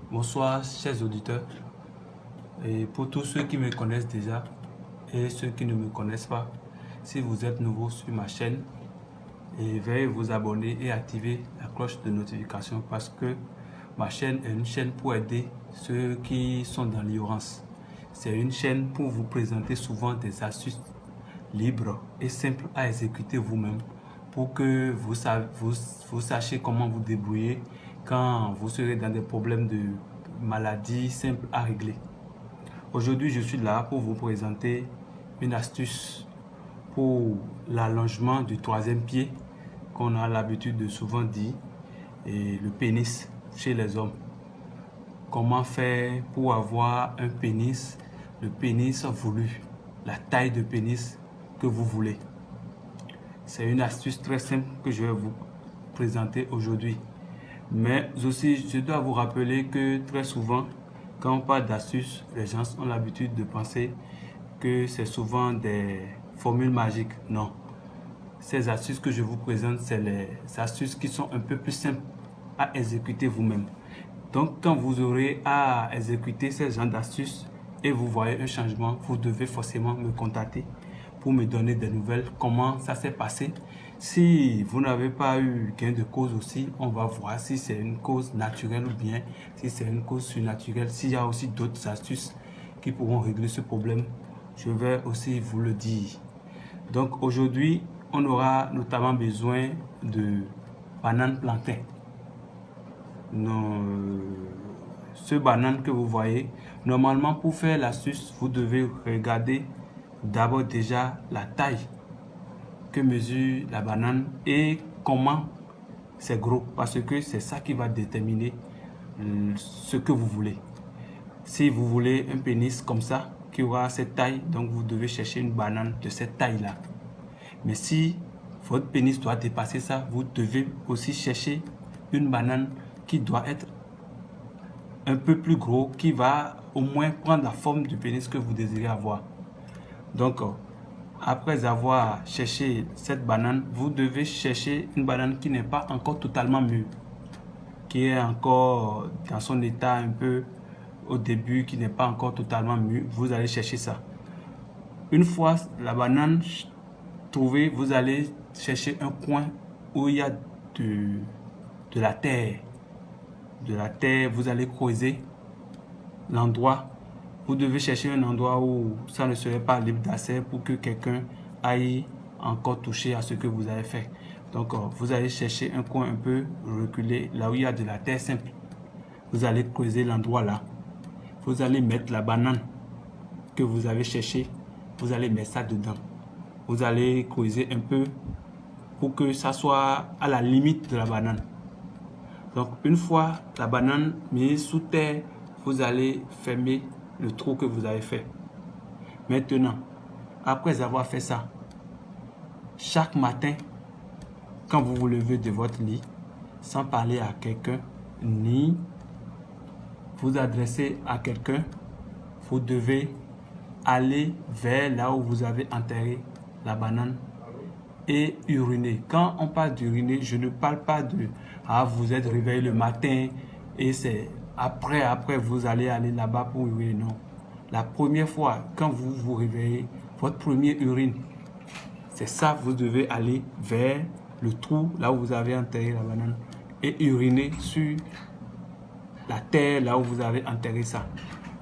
Bonsoir chers auditeurs, et pour tous ceux qui me connaissent déjà et ceux qui ne me connaissent pas, si vous êtes nouveau sur ma chaîne, veuillez vous abonner et activer la cloche de notification parce que ma chaîne est une chaîne pour aider ceux qui sont dans l'ignorance. C'est une chaîne pour vous présenter souvent des astuces libres et simples à exécuter vous-même pour que vous sachiez comment vous débrouiller quand vous serez dans des problèmes de maladie simples à régler. Aujourd'hui, je suis là pour vous présenter une astuce pour l'allongement du troisième pied qu'on a l'habitude de souvent dire, et le pénis chez les hommes. Comment faire pour avoir un pénis, le pénis voulu, la taille de pénis que vous voulez. C'est une astuce très simple que je vais vous présenter aujourd'hui. Mais aussi, je dois vous rappeler que très souvent, quand on parle d'astuces, les gens ont l'habitude de penser que c'est souvent des formules magiques. Non. Ces astuces que je vous présente, c'est les astuces qui sont un peu plus simples à exécuter vous-même. Donc, quand vous aurez à exécuter ces genres d'astuces et vous voyez un changement, vous devez forcément me contacter pour me donner des nouvelles, comment ça s'est passé. Si vous n'avez pas eu gain de cause aussi, on va voir si c'est une cause naturelle ou bien si c'est une cause surnaturelle. S'il y a aussi d'autres astuces qui pourront régler ce problème, je vais aussi vous le dire. Donc aujourd'hui, on aura notamment besoin de banane plantain. Ce banane que vous voyez, normalement pour faire l'astuce, vous devez regarder d'abord déjà la taille que mesure la banane et comment c'est gros, parce que c'est ça qui va déterminer ce que vous voulez. Si vous voulez un pénis comme ça, qui aura cette taille, donc vous devez chercher une banane de cette taille-là. Mais si votre pénis doit dépasser ça, vous devez aussi chercher une banane qui doit être un peu plus gros, qui va au moins prendre la forme du pénis que vous désirez avoir. Donc, après avoir cherché cette banane, vous devez chercher une banane qui n'est pas encore totalement mûre, qui est encore dans son état un peu au début, qui n'est pas encore totalement mûre. Vous allez chercher ça. Une fois la banane trouvée, vous allez chercher un coin où il y a de la terre. De la terre, vous allez creuser l'endroit. Vous devez chercher un endroit où ça ne serait pas libre d'accès pour que quelqu'un aille encore toucher à ce que vous avez fait. Donc, vous allez chercher un coin un peu reculé, là où il y a de la terre simple. Vous allez creuser l'endroit là. Vous allez mettre la banane que vous avez cherchée. Vous allez mettre ça dedans. Vous allez creuser un peu pour que ça soit à la limite de la banane. Donc, une fois la banane mise sous terre, vous allez fermer le trou que vous avez fait. Maintenant, après avoir fait ça, chaque matin, quand vous vous levez de votre lit, sans parler à quelqu'un, ni vous adresser à quelqu'un, vous devez aller vers là où vous avez enterré la banane et uriner. Quand on parle d'uriner, je ne parle pas de vous êtes réveillé le matin et c'est après vous allez aller là-bas pour uriner. Non. La première fois, quand vous vous réveillez, votre première urine, c'est ça, vous devez aller vers le trou, là où vous avez enterré la banane, et uriner sur la terre, là où vous avez enterré ça.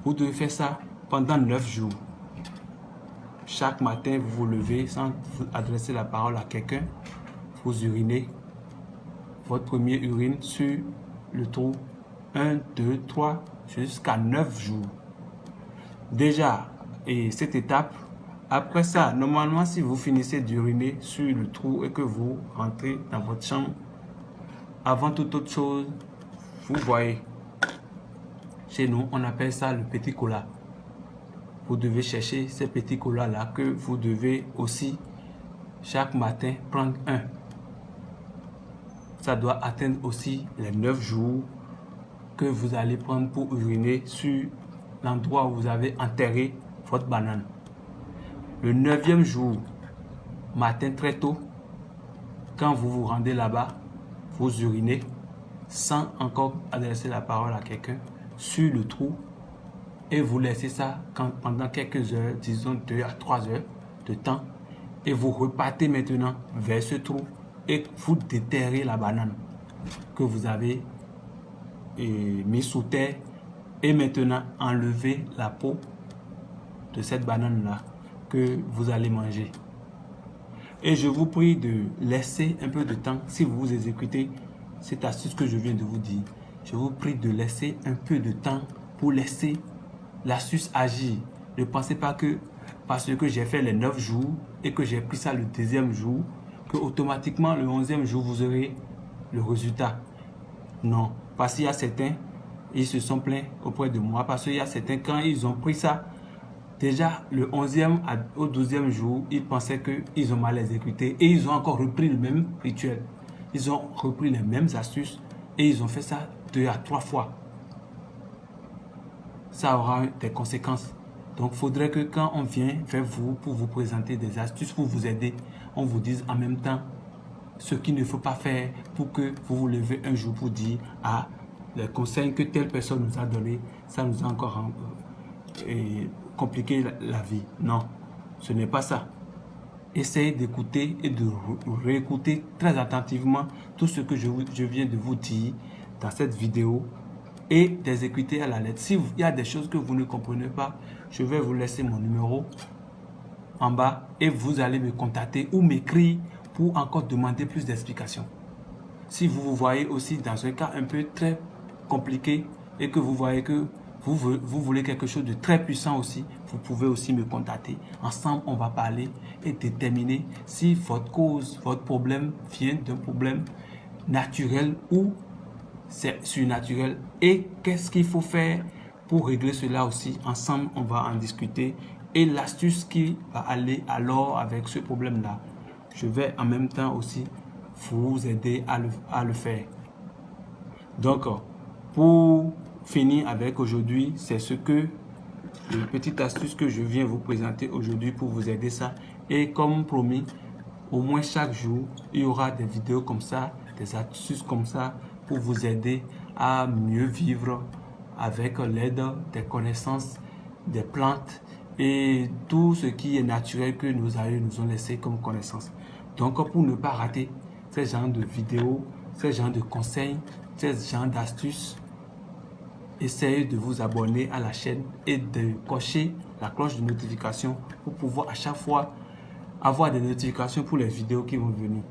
Vous devez faire ça pendant 9 jours. Chaque matin, vous vous levez sans vous adresser la parole à quelqu'un, vous urinez votre première urine sur le trou 1, 2, 3, jusqu'à 9 jours. Déjà, et cette étape, après ça, normalement, si vous finissez d'uriner sur le trou et que vous rentrez dans votre chambre, avant toute autre chose, vous voyez, chez nous, on appelle ça le petit cola. Vous devez chercher ces petits colas-là que vous devez aussi, chaque matin, prendre un. Ça doit atteindre aussi les 9 jours que vous allez prendre pour uriner sur l'endroit où vous avez enterré votre banane. Le 9e jour, matin très tôt, quand vous vous rendez là-bas, vous urinez sans encore adresser la parole à quelqu'un. sur le trou et vous laissez ça pendant quelques heures, disons 2 à 3 heures de temps. Et vous repartez maintenant vers ce trou et vous déterrez la banane que vous avez mis sous terre. Et maintenant, enlevez la peau de cette banane-là que vous allez manger. Et je vous prie de laisser un peu de temps, si vous exécutez cette astuce que je viens de vous dire, je vous prie de laisser un peu de temps pour laisser l'astuce agir. Ne pensez pas que parce que j'ai fait les 9 jours et que j'ai pris ça le 10e jour, que automatiquement le 11e jour, vous aurez le résultat. Non, parce qu'il y a certains, ils se sont plaints auprès de moi, parce qu'il y a certains, quand ils ont pris ça, déjà le 11e au 12e jour, ils pensaient qu'ils ont mal exécuté et ils ont encore repris le même rituel. Ils ont repris les mêmes astuces et ils ont fait ça 2 à 3 fois. Ça aura des conséquences. Donc, il faudrait que quand on vient vers vous pour vous présenter des astuces, pour vous aider, on vous dise en même temps ce qu'il ne faut pas faire pour que vous vous levez un jour pour dire « Ah, les conseils que telle personne nous a donnés, ça nous a encore compliqué la vie. » Non, ce n'est pas ça. Essayez d'écouter et de réécouter très attentivement tout ce que je viens de vous dire dans cette vidéo et d'exécuter à la lettre. S'il y a des choses que vous ne comprenez pas, je vais vous laisser mon numéro en bas et vous allez me contacter ou m'écrire pour encore demander plus d'explications. Si vous vous voyez aussi dans un cas un peu très compliqué et que vous voyez que vous voulez quelque chose de très puissant aussi, vous pouvez aussi me contacter. Ensemble, on va parler et déterminer si votre cause, votre problème vient d'un problème naturel ou c'est surnaturel et qu'est-ce qu'il faut faire pour régler cela aussi. Ensemble, on va en discuter et l'astuce qui va aller alors avec ce problème-là. Je vais en même temps aussi vous aider à le faire. Donc, pour finir avec aujourd'hui, c'est ce que une petite astuce que je viens vous présenter aujourd'hui pour vous aider ça. Et comme promis, au moins chaque jour, il y aura des vidéos comme ça, des astuces comme ça pour vous aider à mieux vivre avec l'aide des connaissances des plantes et tout ce qui est naturel que nos aïeux nous ont laissé comme connaissance. Donc, pour ne pas rater ces genres de vidéos, ces genres de conseils, ces genres d'astuces, essayez de vous abonner à la chaîne et de cocher la cloche de notification pour pouvoir à chaque fois avoir des notifications pour les vidéos qui vont venir.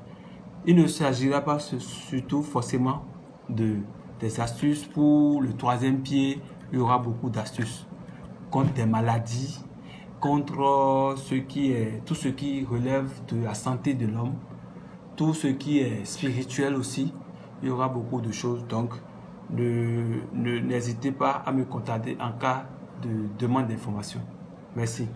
Il ne s'agira pas surtout forcément des astuces pour le 3e pied. Il y aura beaucoup d'astuces contre des maladies, contre tout ce qui relève de la santé de l'homme, tout ce qui est spirituel aussi. Il y aura beaucoup de choses. Donc, n'hésitez pas à me contacter en cas de demande d'information. Merci.